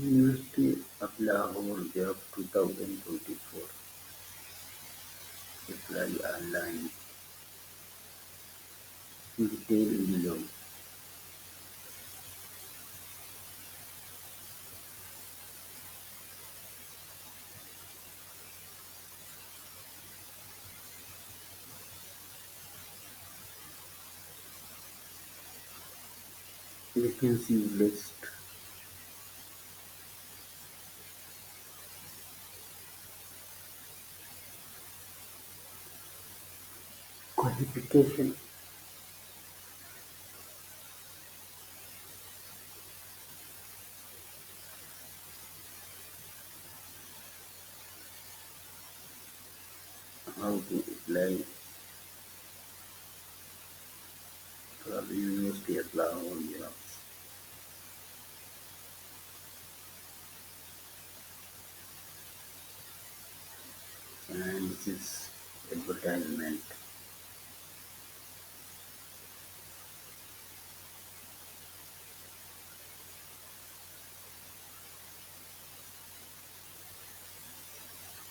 University of Lahore Job 2024. Apply online. Detail below. Vacancy list. Qualification. How to apply for the University of Lahore jobs. And this is advertisement.